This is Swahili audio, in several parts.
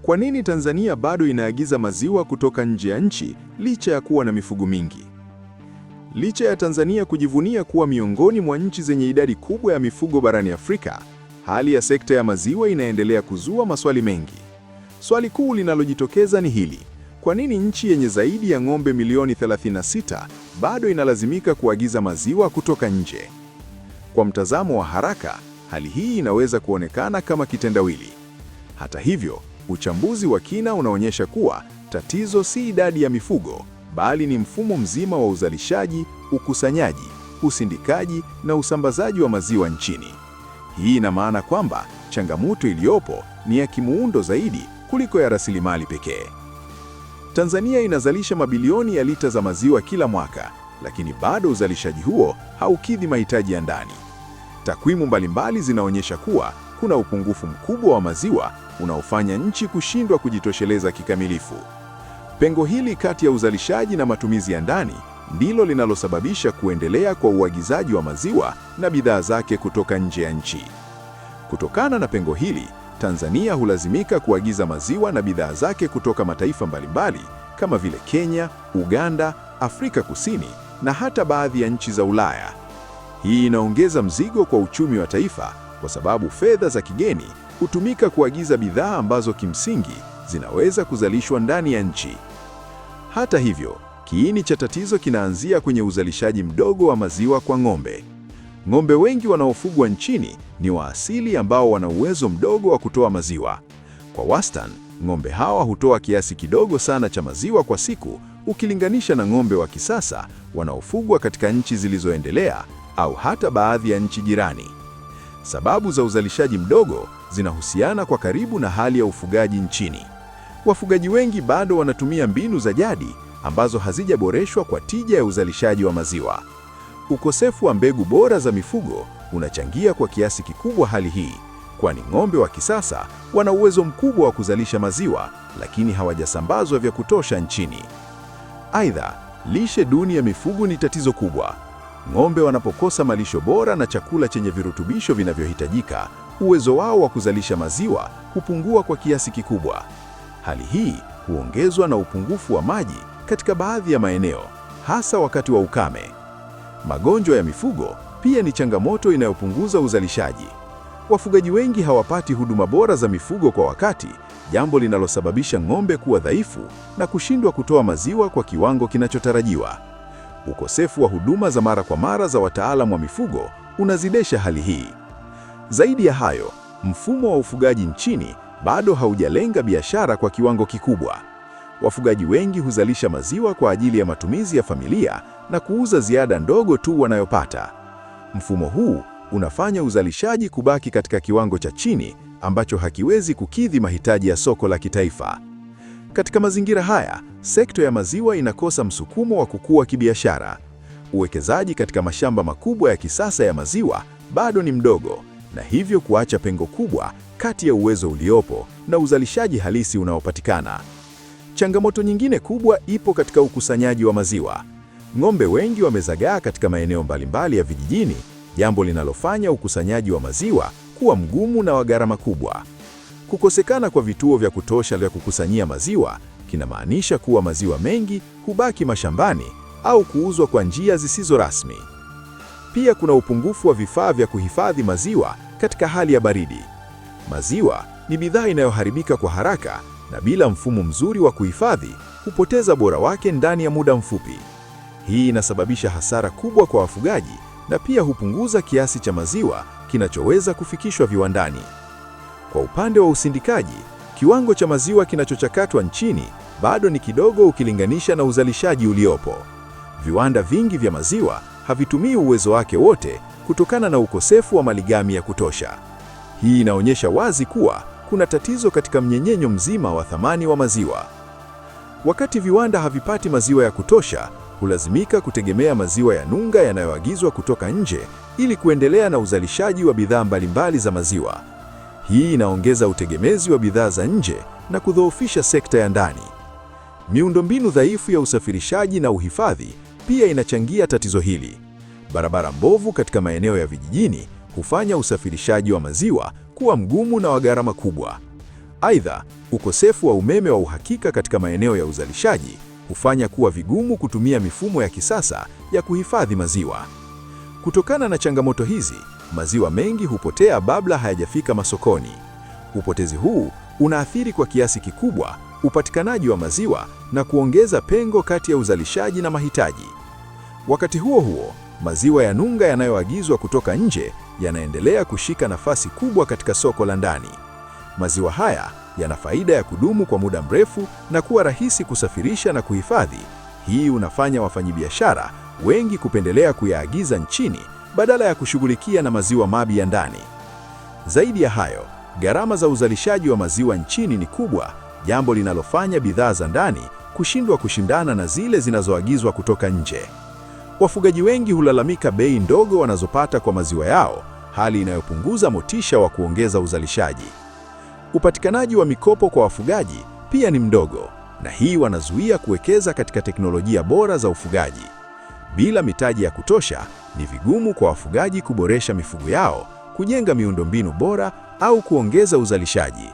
Kwa nini Tanzania bado inaagiza maziwa kutoka nje ya nchi licha ya kuwa na mifugo mingi? Licha ya Tanzania kujivunia kuwa miongoni mwa nchi zenye idadi kubwa ya mifugo barani Afrika, hali ya sekta ya maziwa inaendelea kuzua maswali mengi. Swali kuu linalojitokeza ni hili: kwa nini nchi yenye zaidi ya ng'ombe milioni 36 bado inalazimika kuagiza maziwa kutoka nje? Kwa mtazamo wa haraka, hali hii inaweza kuonekana kama kitendawili. Hata hivyo, uchambuzi wa kina unaonyesha kuwa tatizo si idadi ya mifugo, bali ni mfumo mzima wa uzalishaji, ukusanyaji, usindikaji na usambazaji wa maziwa nchini. Hii ina maana kwamba changamoto iliyopo ni ya kimuundo zaidi kuliko ya rasilimali pekee. Tanzania inazalisha mabilioni ya lita za maziwa kila mwaka, lakini bado uzalishaji huo haukidhi mahitaji ya ndani. Takwimu mbalimbali zinaonyesha kuwa kuna upungufu mkubwa wa maziwa unaofanya nchi kushindwa kujitosheleza kikamilifu. Pengo hili kati ya uzalishaji na matumizi ya ndani ndilo linalosababisha kuendelea kwa uagizaji wa maziwa na bidhaa zake kutoka nje ya nchi. Kutokana na pengo hili, Tanzania hulazimika kuagiza maziwa na bidhaa zake kutoka mataifa mbalimbali kama vile Kenya, Uganda, Afrika Kusini na hata baadhi ya nchi za Ulaya. Hii inaongeza mzigo kwa uchumi wa taifa kwa sababu fedha za kigeni hutumika kuagiza bidhaa ambazo kimsingi zinaweza kuzalishwa ndani ya nchi. Hata hivyo, kiini cha tatizo kinaanzia kwenye uzalishaji mdogo wa maziwa kwa ng'ombe. Ng'ombe wengi wanaofugwa nchini ni wa asili ambao wana uwezo mdogo wa kutoa maziwa. Kwa wastani, ng'ombe hawa hutoa kiasi kidogo sana cha maziwa kwa siku ukilinganisha na ng'ombe wa kisasa wanaofugwa katika nchi zilizoendelea au hata baadhi ya nchi jirani. Sababu za uzalishaji mdogo zinahusiana kwa karibu na hali ya ufugaji nchini. Wafugaji wengi bado wanatumia mbinu za jadi ambazo hazijaboreshwa kwa tija ya uzalishaji wa maziwa. Ukosefu wa mbegu bora za mifugo unachangia kwa kiasi kikubwa hali hii, kwani ng'ombe wa kisasa wana uwezo mkubwa wa kuzalisha maziwa, lakini hawajasambazwa vya kutosha nchini. Aidha, lishe duni ya mifugo ni tatizo kubwa. Ng'ombe wanapokosa malisho bora na chakula chenye virutubisho vinavyohitajika, uwezo wao wa kuzalisha maziwa hupungua kwa kiasi kikubwa. Hali hii huongezwa na upungufu wa maji katika baadhi ya maeneo, hasa wakati wa ukame. Magonjwa ya mifugo pia ni changamoto inayopunguza uzalishaji. Wafugaji wengi hawapati huduma bora za mifugo kwa wakati, jambo linalosababisha ng'ombe kuwa dhaifu na kushindwa kutoa maziwa kwa kiwango kinachotarajiwa. Ukosefu wa huduma za mara kwa mara za wataalamu wa mifugo unazidisha hali hii. Zaidi ya hayo, mfumo wa ufugaji nchini bado haujalenga biashara kwa kiwango kikubwa. Wafugaji wengi huzalisha maziwa kwa ajili ya matumizi ya familia na kuuza ziada ndogo tu wanayopata. Mfumo huu unafanya uzalishaji kubaki katika kiwango cha chini ambacho hakiwezi kukidhi mahitaji ya soko la kitaifa. Katika mazingira haya, sekta ya maziwa inakosa msukumo wa kukua kibiashara. Uwekezaji katika mashamba makubwa ya kisasa ya maziwa bado ni mdogo, na hivyo kuacha pengo kubwa kati ya uwezo uliopo na uzalishaji halisi unaopatikana. Changamoto nyingine kubwa ipo katika ukusanyaji wa maziwa. Ng'ombe wengi wamezagaa katika maeneo mbalimbali ya vijijini, jambo linalofanya ukusanyaji wa maziwa kuwa mgumu na wa gharama kubwa. Kukosekana kwa vituo vya kutosha vya kukusanyia maziwa kinamaanisha kuwa maziwa mengi hubaki mashambani au kuuzwa kwa njia zisizo rasmi. Pia kuna upungufu wa vifaa vya kuhifadhi maziwa katika hali ya baridi. Maziwa ni bidhaa inayoharibika kwa haraka, na bila mfumo mzuri wa kuhifadhi hupoteza bora wake ndani ya muda mfupi. Hii inasababisha hasara kubwa kwa wafugaji na pia hupunguza kiasi cha maziwa kinachoweza kufikishwa viwandani. Kwa upande wa usindikaji, kiwango cha maziwa kinachochakatwa nchini bado ni kidogo ukilinganisha na uzalishaji uliopo. Viwanda vingi vya maziwa havitumii uwezo wake wote kutokana na ukosefu wa malighafi ya kutosha. Hii inaonyesha wazi kuwa kuna tatizo katika mnyenyenyo mzima wa thamani wa maziwa. Wakati viwanda havipati maziwa ya kutosha, hulazimika kutegemea maziwa ya nunga yanayoagizwa kutoka nje ili kuendelea na uzalishaji wa bidhaa mbalimbali za maziwa. Hii inaongeza utegemezi wa bidhaa za nje na kudhoofisha sekta ya ndani. Miundombinu dhaifu ya usafirishaji na uhifadhi pia inachangia tatizo hili. Barabara mbovu katika maeneo ya vijijini hufanya usafirishaji wa maziwa kuwa mgumu na wa gharama kubwa. Aidha, Ukosefu wa umeme wa uhakika katika maeneo ya uzalishaji hufanya kuwa vigumu kutumia mifumo ya kisasa ya kuhifadhi maziwa. Kutokana na changamoto hizi, maziwa mengi hupotea kabla hayajafika masokoni. Upotezi huu unaathiri kwa kiasi kikubwa upatikanaji wa maziwa na kuongeza pengo kati ya uzalishaji na mahitaji. Wakati huo huo, maziwa ya nunga yanayoagizwa kutoka nje yanaendelea kushika nafasi kubwa katika soko la ndani. Maziwa haya yana faida ya kudumu kwa muda mrefu na kuwa rahisi kusafirisha na kuhifadhi. Hii unafanya wafanyabiashara wengi kupendelea kuyaagiza nchini badala ya kushughulikia na maziwa mabi ya ndani. Zaidi ya hayo, gharama za uzalishaji wa maziwa nchini ni kubwa, jambo linalofanya bidhaa za ndani kushindwa kushindana na zile zinazoagizwa kutoka nje. Wafugaji wengi hulalamika bei ndogo wanazopata kwa maziwa yao, hali inayopunguza motisha wa kuongeza uzalishaji. Upatikanaji wa mikopo kwa wafugaji pia ni mdogo, na hii wanazuia kuwekeza katika teknolojia bora za ufugaji. Bila mitaji ya kutosha, ni vigumu kwa wafugaji kuboresha mifugo yao, kujenga miundombinu bora au kuongeza uzalishaji.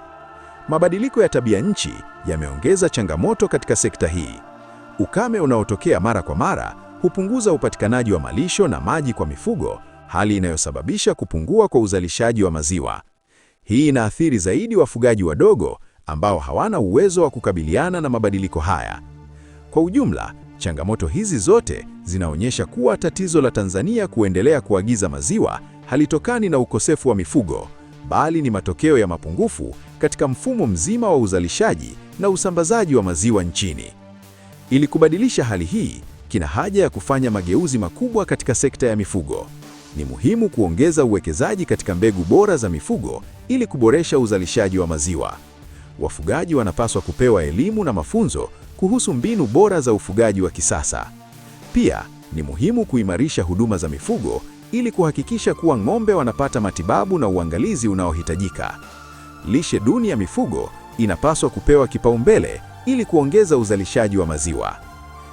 Mabadiliko ya tabia nchi yameongeza changamoto katika sekta hii. Ukame unaotokea mara kwa mara hupunguza upatikanaji wa malisho na maji kwa mifugo, hali inayosababisha kupungua kwa uzalishaji wa maziwa. Hii inaathiri zaidi wafugaji wadogo ambao hawana uwezo wa kukabiliana na mabadiliko haya. Kwa ujumla, changamoto hizi zote zinaonyesha kuwa tatizo la Tanzania kuendelea kuagiza maziwa halitokani na ukosefu wa mifugo, bali ni matokeo ya mapungufu katika mfumo mzima wa uzalishaji na usambazaji wa maziwa nchini. Ili kubadilisha hali hii, kuna haja ya kufanya mageuzi makubwa katika sekta ya mifugo. Ni muhimu kuongeza uwekezaji katika mbegu bora za mifugo ili kuboresha uzalishaji wa maziwa. Wafugaji wanapaswa kupewa elimu na mafunzo kuhusu mbinu bora za ufugaji wa kisasa. Pia, ni muhimu kuimarisha huduma za mifugo ili kuhakikisha kuwa ng'ombe wanapata matibabu na uangalizi unaohitajika. Lishe duni ya mifugo inapaswa kupewa kipaumbele ili kuongeza uzalishaji wa maziwa.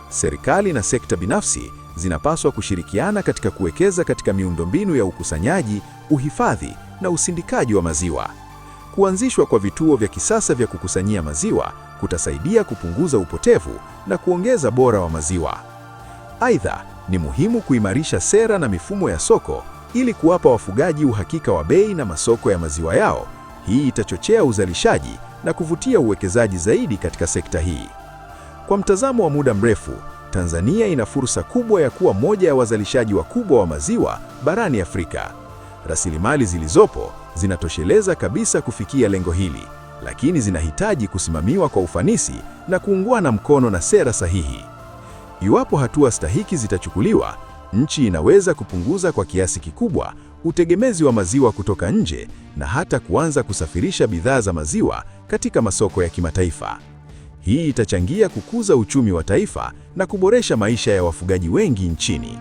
Serikali na sekta binafsi zinapaswa kushirikiana katika kuwekeza katika miundombinu ya ukusanyaji, uhifadhi na usindikaji wa maziwa. Kuanzishwa kwa vituo vya kisasa vya kukusanyia maziwa kutasaidia kupunguza upotevu na kuongeza bora wa maziwa. Aidha, ni muhimu kuimarisha sera na mifumo ya soko ili kuwapa wafugaji uhakika wa bei na masoko ya maziwa yao. Hii itachochea uzalishaji na kuvutia uwekezaji zaidi katika sekta hii. Kwa mtazamo wa muda mrefu, Tanzania ina fursa kubwa ya kuwa moja ya wazalishaji wakubwa wa maziwa barani Afrika. Rasilimali zilizopo zinatosheleza kabisa kufikia lengo hili, lakini zinahitaji kusimamiwa kwa ufanisi na kuungana mkono na sera sahihi. Iwapo hatua stahiki zitachukuliwa, nchi inaweza kupunguza kwa kiasi kikubwa utegemezi wa maziwa kutoka nje na hata kuanza kusafirisha bidhaa za maziwa katika masoko ya kimataifa. Hii itachangia kukuza uchumi wa taifa na kuboresha maisha ya wafugaji wengi nchini.